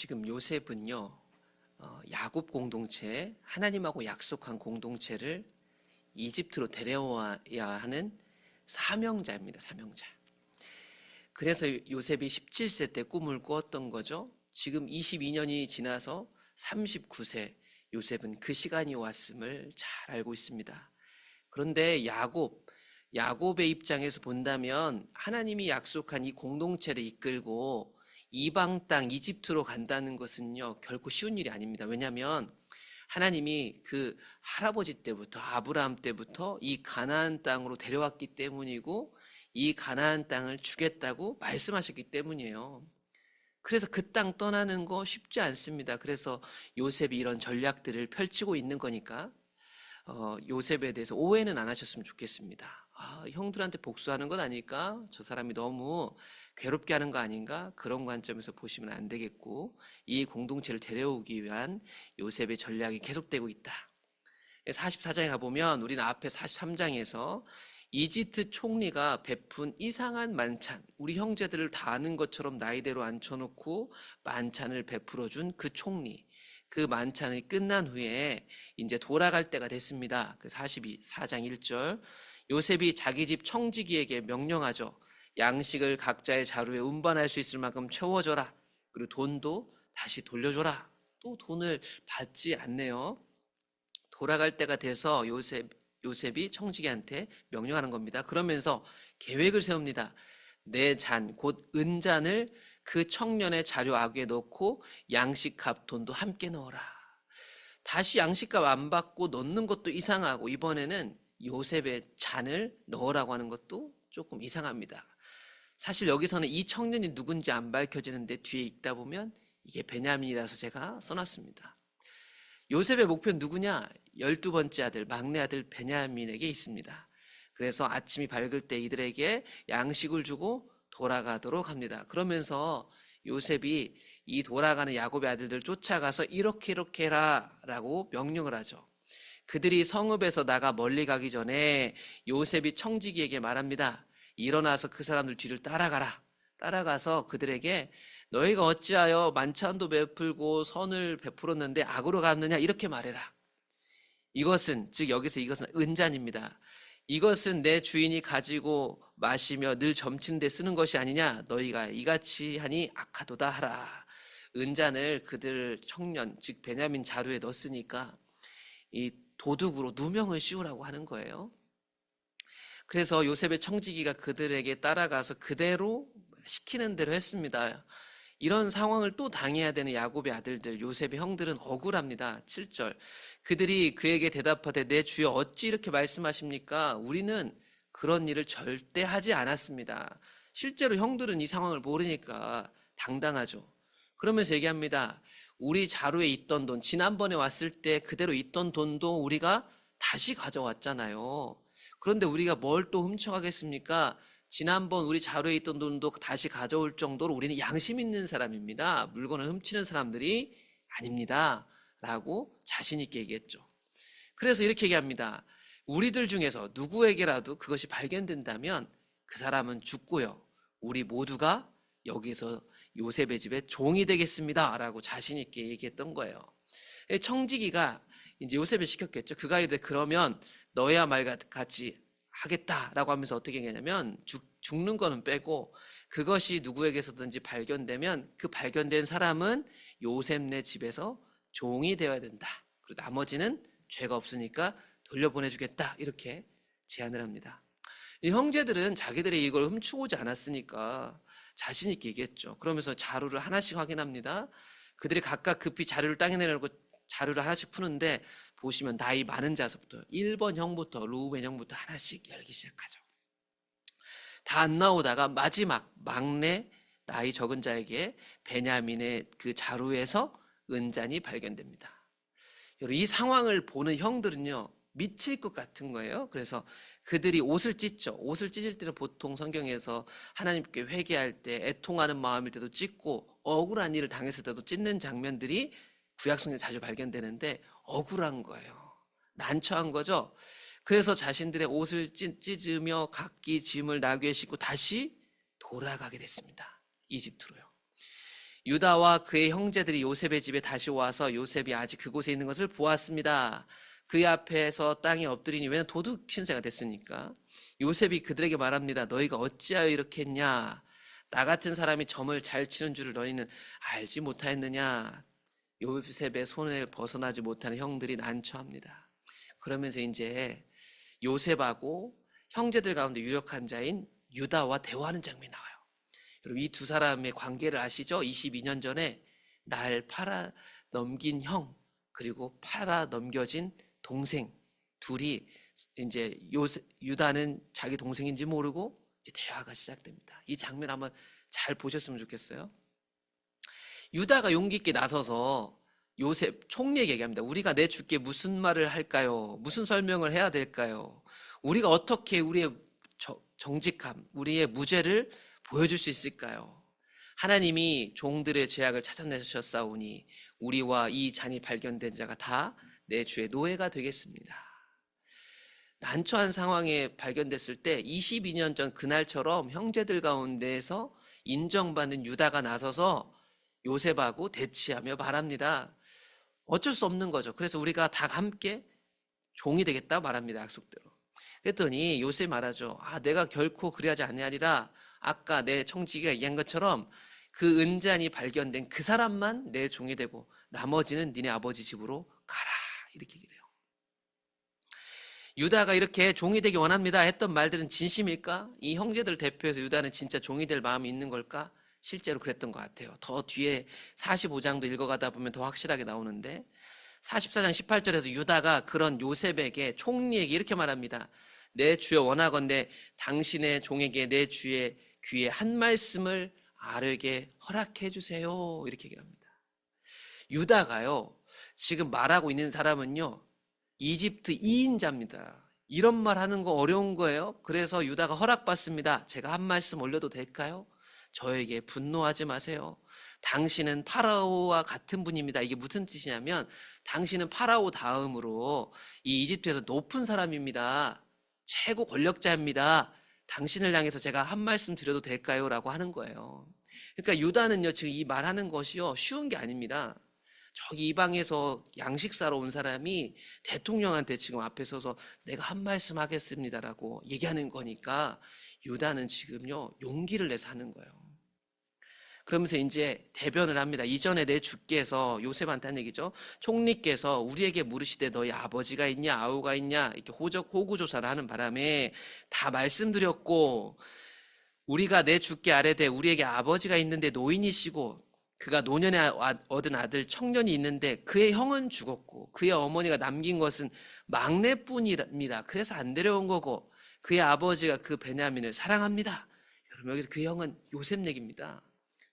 지금 요셉은요, 야곱 공동체, 하나님하고 약속한 공동체를 이집트로 데려와야 하는 사명자입니다. 사명자. 그래서 요셉이 17세 때 꿈을 꾸었던 거죠. 지금 22년이 지나서 39세 요셉은 그 시간이 왔음을 잘 알고 있습니다. 그런데 야곱의 입장에서 본다면 하나님이 약속한 이 공동체를 이끌고 이방 땅 이집트로 간다는 것은요, 결코 쉬운 일이 아닙니다. 왜냐하면 하나님이 그 할아버지 때부터 아브라함 때부터 이 가나안 땅으로 데려왔기 때문이고 이 가나안 땅을 주겠다고 말씀하셨기 때문이에요. 그래서 그 땅 떠나는 거 쉽지 않습니다. 그래서 요셉이 이런 전략들을 펼치고 있는 거니까 요셉에 대해서 오해는 안 하셨으면 좋겠습니다. 형들한테 복수하는 건 아닐까? 저 사람이 너무 괴롭게 하는 거 아닌가? 그런 관점에서 보시면 안 되겠고, 이 공동체를 데려오기 위한 요셉의 전략이 계속되고 있다. 44장에 가보면 우리는 앞에 43장에서 이집트 총리가 베푼 이상한 만찬, 우리 형제들을 다 아는 것처럼 나이대로 앉혀놓고 만찬을 베풀어준 그 총리, 그 만찬이 끝난 후에 이제 돌아갈 때가 됐습니다. 그 44장 1절, 요셉이 자기 집 청지기에게 명령하죠. 양식을 각자의 자루에 운반할 수 있을 만큼 채워줘라. 그리고 돈도 다시 돌려줘라. 또 돈을 받지 않네요. 돌아갈 때가 돼서 요셉이 청지기한테 명령하는 겁니다. 그러면서 계획을 세웁니다. 내 잔, 곧 은잔을 그 청년의 자료 아귀에 넣고 양식값 돈도 함께 넣어라. 다시 양식값 안 받고 넣는 것도 이상하고, 이번에는 요셉의 잔을 넣으라고 하는 것도 조금 이상합니다. 사실 여기서는 이 청년이 누군지 안 밝혀지는데 뒤에 읽다 보면 이게 베냐민이라서 제가 써놨습니다. 요셉의 목표는 누구냐? 12번째 아들, 막내 아들 베냐민에게 있습니다. 그래서 아침이 밝을 때 이들에게 양식을 주고 돌아가도록 합니다. 그러면서 요셉이 이 돌아가는 야곱의 아들들 쫓아가서 이렇게 해라 라고 명령을 하죠. 그들이 성읍에서 나가 멀리 가기 전에 요셉이 청지기에게 말합니다. 일어나서 그 사람들 뒤를 따라가라. 따라가서 그들에게 너희가 어찌하여 만찬도 베풀고 선을 베풀었는데 악으로 갔느냐, 이렇게 말해라. 이것은, 즉 여기서 이것은 은잔입니다. 이것은 내 주인이 가지고 마시며 늘 점치는 데 쓰는 것이 아니냐. 너희가 이같이 하니 악하도다 하라. 은잔을 그들 청년, 즉 베냐민 자루에 넣었으니까 이 도둑으로 누명을 씌우라고 하는 거예요. 그래서 요셉의 청지기가 그들에게 따라가서 그대로 시키는 대로 했습니다. 이런 상황을 또 당해야 되는 야곱의 아들들, 요셉의 형들은 억울합니다. 7절, 그들이 그에게 대답하되 내 주여 어찌 이렇게 말씀하십니까? 우리는 그런 일을 절대 하지 않았습니다. 실제로 형들은 이 상황을 모르니까 당당하죠. 그러면서 얘기합니다. 우리 자루에 있던 돈, 지난번에 왔을 때 그대로 있던 돈도 우리가 다시 가져왔잖아요. 그런데 우리가 뭘 또 훔쳐가겠습니까? 지난번 우리 자루에 있던 돈도 다시 가져올 정도로 우리는 양심 있는 사람입니다. 물건을 훔치는 사람들이 아닙니다. 라고 자신 있게 얘기했죠. 그래서 이렇게 얘기합니다. 우리들 중에서 누구에게라도 그것이 발견된다면 그 사람은 죽고요. 우리 모두가 여기서 요셉의 집에 종이 되겠습니다. 라고 자신 있게 얘기했던 거예요. 청지기가 이제 요셉을 시켰겠죠. 그가 이제 그러면 너야 말같이 하겠다라고 하면서 어떻게 얘기하냐면 죽는 거는 빼고 그것이 누구에게서든지 발견되면 그 발견된 사람은 요셉네 집에서 종이 되어야 된다. 그리고 나머지는 죄가 없으니까 돌려보내주겠다. 이렇게 제안을 합니다. 이 형제들은 자기들이 이걸 훔치고지 않았으니까 자신 있게 얘기했죠. 그러면서 자루를 하나씩 확인합니다. 그들이 각각 급히 자루를 땅에 내려놓고 자루를 하나씩 푸는데 보시면 나이 많은 자서부터 1번 형부터 루벤 형부터 하나씩 열기 시작하죠. 다 안 나오다가 마지막 막내 나이 적은 자에게 베냐민의 그 자루에서 은잔이 발견됩니다. 여러분, 이 상황을 보는 형들은요 미칠 것 같은 거예요. 그래서 그들이 옷을 찢죠. 옷을 찢을 때는 보통 성경에서 하나님께 회개할 때 애통하는 마음일 때도 찢고 억울한 일을 당했을 때도 찢는 장면들이 구약성경에 자주 발견되는데 억울한 거예요. 난처한 거죠. 그래서 자신들의 옷을 찢으며 각기 짐을 나귀에 싣고 다시 돌아가게 됐습니다. 이집트로요. 유다와 그의 형제들이 요셉의 집에 다시 와서 요셉이 아직 그곳에 있는 것을 보았습니다. 그의 앞에서 땅에 엎드리니, 왜냐면 도둑 신세가 됐으니까. 요셉이 그들에게 말합니다. 너희가 어찌하여 이렇게 했냐? 나 같은 사람이 점을 잘 치는 줄을 너희는 알지 못하였느냐? 요셉의 손을 벗어나지 못하는 형들이 난처합니다. 그러면서 이제 요셉하고 형제들 가운데 유력한 자인 유다와 대화하는 장면이 나와요. 여러분, 이 두 사람의 관계를 아시죠? 22년 전에 날 팔아 넘긴 형, 그리고 팔아 넘겨진 동생, 둘이 이제 유다는 자기 동생인지 모르고 이제 대화가 시작됩니다. 이 장면 한번 잘 보셨으면 좋겠어요. 유다가 용기 있게 나서서 요셉 총리에게 얘기합니다. 우리가 내 주께 무슨 말을 할까요? 무슨 설명을 해야 될까요? 우리가 어떻게 우리의 정직함, 우리의 무죄를 보여줄 수 있을까요? 하나님이 종들의 죄악을 찾아내셨사오니 우리와 이 잔이 발견된 자가 다 내 주의 노예가 되겠습니다. 난처한 상황에 발견됐을 때 22년 전 그날처럼 형제들 가운데에서 인정받는 유다가 나서서 요셉하고 대치하며 말합니다. 어쩔 수 없는 거죠. 그래서 우리가 다 함께 종이 되겠다 말합니다. 약속대로. 그랬더니 요셉이 말하죠. 내가 결코 그리하지 아니하리라. 아까 내 청지기가 얘기한 것처럼 그 은잔이 발견된 그 사람만 내 종이 되고 나머지는 니네 아버지 집으로 가라. 이렇게 얘기해요. 유다가 이렇게 종이 되기 원합니다 했던 말들은 진심일까? 이 형제들 대표해서 유다는 진짜 종이 될 마음이 있는 걸까? 실제로 그랬던 것 같아요. 더 뒤에 45장도 읽어가다 보면 더 확실하게 나오는데 44장 18절에서 유다가 그런 요셉에게, 총리에게 이렇게 말합니다. 내 주여 원하건대 당신의 종에게 내 주의 귀에 한 말씀을 아뢰게 허락해 주세요. 이렇게 얘기를 합니다. 유다가요, 지금 말하고 있는 사람은요, 이집트 2인자입니다. 이런 말 하는 거 어려운 거예요. 그래서 유다가 허락받습니다. 제가 한 말씀 올려도 될까요? 저에게 분노하지 마세요. 당신은 파라오와 같은 분입니다. 이게 무슨 뜻이냐면 당신은 파라오 다음으로 이 이집트에서 높은 사람입니다. 최고 권력자입니다. 당신을 향해서 제가 한 말씀 드려도 될까요? 라고 하는 거예요. 그러니까 유다는요, 지금 이 말하는 것이요, 쉬운 게 아닙니다. 저기 이방에서 양식 사러 온 사람이 대통령한테 지금 앞에 서서 내가 한 말씀 하겠습니다라고 얘기하는 거니까 유다는 지금요, 용기를 내서 하는 거예요. 그러면서 이제 대변을 합니다. 이전에 내 주께서, 요셉한테 한 얘기죠. 총리께서 우리에게 물으시되 너희 아버지가 있냐 아우가 있냐 이렇게 호구조사를 하는 바람에 다 말씀드렸고, 우리가 내 주께 아뢰되 우리에게 아버지가 있는데 노인이시고 그가 노년에 얻은 아들 청년이 있는데 그의 형은 죽었고 그의 어머니가 남긴 것은 막내뿐입니다. 그래서 안 데려온 거고 그의 아버지가 그 베냐민을 사랑합니다. 여러분, 여기서 그 형은 요셉 얘기입니다.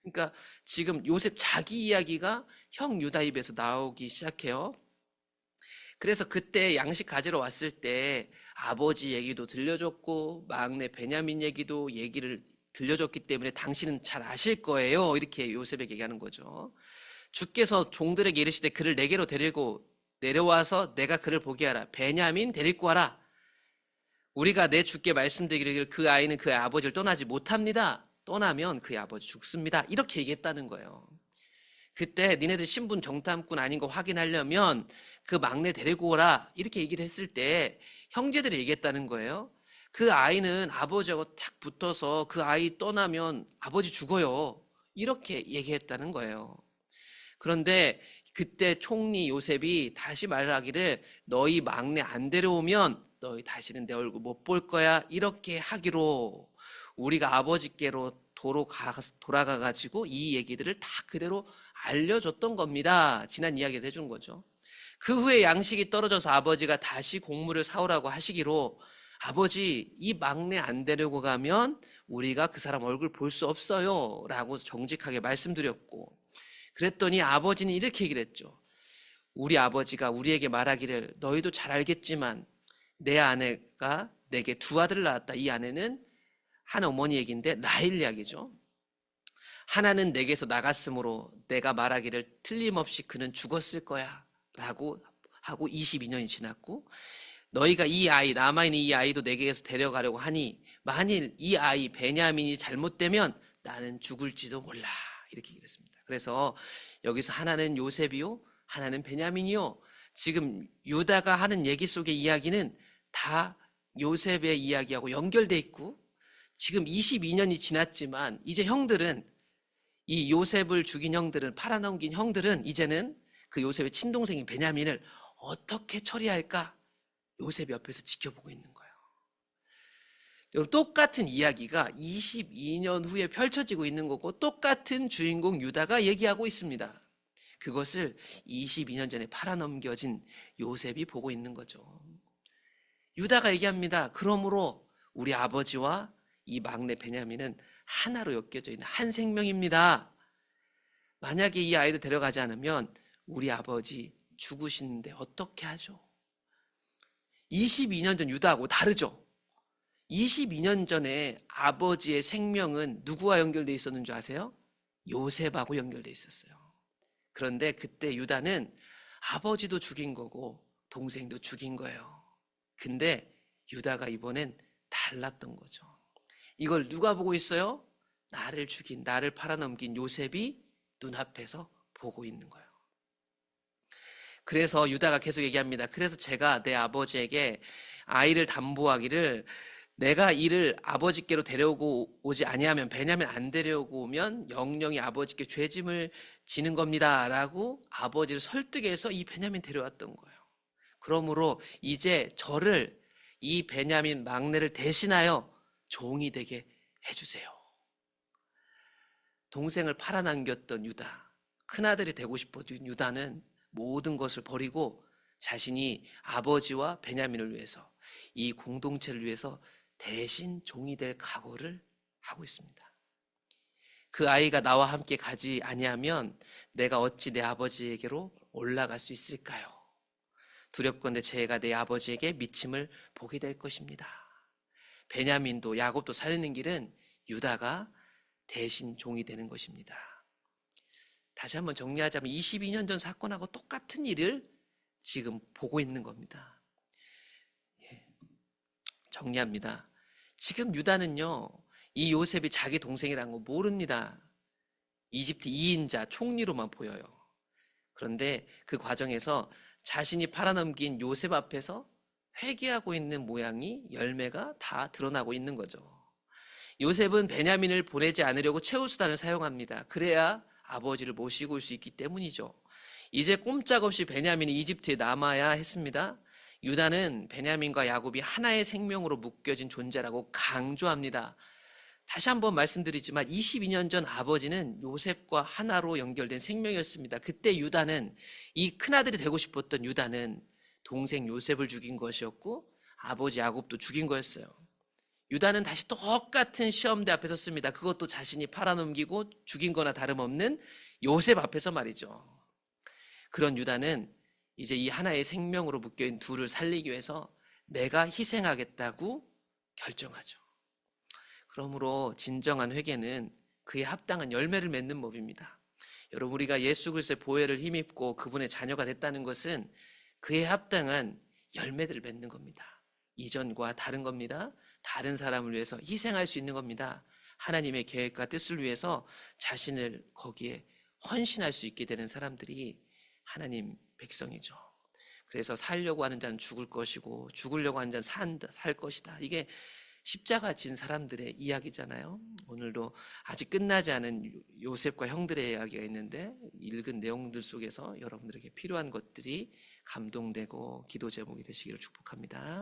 그러니까 지금 요셉 자기 이야기가 형 유다 입에서 나오기 시작해요. 그래서 그때 양식 가지러 왔을 때 아버지 얘기도 들려줬고 막내 베냐민 얘기를 들려줬기 때문에 당신은 잘 아실 거예요. 이렇게 요셉에게 얘기하는 거죠. 주께서 종들에게 이르시되 그를 내게로 데리고 내려와서 내가 그를 보게 하라. 베냐민 데리고 와라. 우리가 내 주께 말씀드리기를 그 아이는 그의 아버지를 떠나지 못합니다. 떠나면 그의 아버지 죽습니다. 이렇게 얘기했다는 거예요. 그때 니네들 신분 정탐꾼 아닌 거 확인하려면 그 막내 데리고 오라. 이렇게 얘기를 했을 때 형제들이 얘기했다는 거예요. 그 아이는 아버지하고 탁 붙어서 그 아이 떠나면 아버지 죽어요. 이렇게 얘기했다는 거예요. 그런데 그때 총리 요셉이 다시 말하기를 너희 막내 안 데려오면 너희 다시는 내 얼굴 못 볼 거야. 이렇게 하기로 우리가 아버지께로 돌아가가지고 이 얘기들을 다 그대로 알려줬던 겁니다. 지난 이야기를 해준 거죠. 그 후에 양식이 떨어져서 아버지가 다시 곡물을 사오라고 하시기로 아버지, 이 막내 안 데리고 가면 우리가 그 사람 얼굴 볼 수 없어요 라고 정직하게 말씀드렸고, 그랬더니 아버지는 이렇게 얘기를 했죠. 우리 아버지가 우리에게 말하기를 너희도 잘 알겠지만 내 아내가 내게 두 아들을 낳았다. 이 아내는 한 어머니 얘기인데 라헬 이야기죠. 하나는 내게서 나갔으므로 내가 말하기를 틀림없이 그는 죽었을 거야 라고 하고 22년이 지났고, 너희가 이 아이, 남아있는 이 아이도 내게서 데려가려고 하니 만일 이 아이 베냐민이 잘못되면 나는 죽을지도 몰라. 이렇게 얘기했습니다. 그래서 여기서 하나는 요셉이요, 하나는 베냐민이요. 지금 유다가 하는 얘기 속의 이야기는 다 요셉의 이야기하고 연결돼 있고, 지금 22년이 지났지만 이제 형들은, 이 요셉을 죽인 형들은, 팔아넘긴 형들은 이제는 그 요셉의 친동생인 베냐민을 어떻게 처리할까 요셉이 옆에서 지켜보고 있는 거예요. 여러분, 똑같은 이야기가 22년 후에 펼쳐지고 있는 거고, 똑같은 주인공 유다가 얘기하고 있습니다. 그것을 22년 전에 팔아넘겨진 요셉이 보고 있는 거죠. 유다가 얘기합니다. 그러므로 우리 아버지와 이 막내 베냐민은 하나로 엮여져 있는 한 생명입니다. 만약에 이 아이를 데려가지 않으면 우리 아버지 죽으시는데 어떻게 하죠? 22년 전 유다하고 다르죠? 22년 전에 아버지의 생명은 누구와 연결되어 있었는 줄 아세요? 요셉하고 연결되어 있었어요. 그런데 그때 유다는 아버지도 죽인 거고 동생도 죽인 거예요. 근데 유다가 이번엔 달랐던 거죠. 이걸 누가 보고 있어요? 나를 죽인, 나를 팔아넘긴 요셉이 눈앞에서 보고 있는 거예요. 그래서 유다가 계속 얘기합니다. 그래서 제가 내 아버지에게 아이를 담보하기를, 내가 이를 아버지께로 데려오고 오지 아니하면, 베냐민 안 데려오고 오면 영영이 아버지께 죄짐을 지는 겁니다 라고 아버지를 설득해서 이 베냐민 데려왔던 거예요. 그러므로 이제 저를, 이 베냐민 막내를 대신하여 종이 되게 해주세요. 동생을 팔아남겼던 유다, 큰아들이 되고 싶었던 유다는 모든 것을 버리고 자신이 아버지와 베냐민을 위해서, 이 공동체를 위해서 대신 종이 될 각오를 하고 있습니다. 그 아이가 나와 함께 가지 아니하면 내가 어찌 내 아버지에게로 올라갈 수 있을까요? 두렵건대 제가 내 아버지에게 미침을 보게 될 것입니다. 베냐민도 야곱도 살리는 길은 유다가 대신 종이 되는 것입니다. 다시 한번 정리하자면 22년 전 사건하고 똑같은 일을 지금 보고 있는 겁니다. 정리합니다. 지금 유다는요, 이 요셉이 자기 동생이라는 거 모릅니다. 이집트 2인자 총리로만 보여요. 그런데 그 과정에서 자신이 팔아넘긴 요셉 앞에서 회개하고 있는 모양이, 열매가 다 드러나고 있는 거죠. 요셉은 베냐민을 보내지 않으려고 최후수단을 사용합니다. 그래야 아버지를 모시고 올 수 있기 때문이죠. 이제 꼼짝없이 베냐민이 이집트에 남아야 했습니다. 유다는 베냐민과 야곱이 하나의 생명으로 묶여진 존재라고 강조합니다. 다시 한번 말씀드리지만 22년 전 아버지는 요셉과 하나로 연결된 생명이었습니다. 그때 유다는, 이 큰아들이 되고 싶었던 유다는 동생 요셉을 죽인 것이었고 아버지 야곱도 죽인 거였어요. 유다는 다시 똑같은 시험대 앞에 섰습니다. 그것도 자신이 팔아넘기고 죽인 거나 다름없는 요셉 앞에서 말이죠. 그런 유다는 이제 이 하나의 생명으로 묶여있는 둘을 살리기 위해서 내가 희생하겠다고 결정하죠. 그러므로 진정한 회개는 그에 합당한 열매를 맺는 법입니다. 여러분, 우리가 예수 그리스도의 보혈을 힘입고 그분의 자녀가 됐다는 것은 그에 합당한 열매들을 맺는 겁니다. 이전과 다른 겁니다. 다른 사람을 위해서 희생할 수 있는 겁니다. 하나님의 계획과 뜻을 위해서 자신을 거기에 헌신할 수 있게 되는 사람들이 하나님 백성이죠. 그래서 살려고 하는 자는 죽을 것이고 죽으려고 하는 자는 살 것이다. 이게 십자가 진 사람들의 이야기잖아요. 오늘도 아직 끝나지 않은 요셉과 형들의 이야기가 있는데, 읽은 내용들 속에서 여러분들에게 필요한 것들이 감동되고 기도 제목이 되시기를 축복합니다.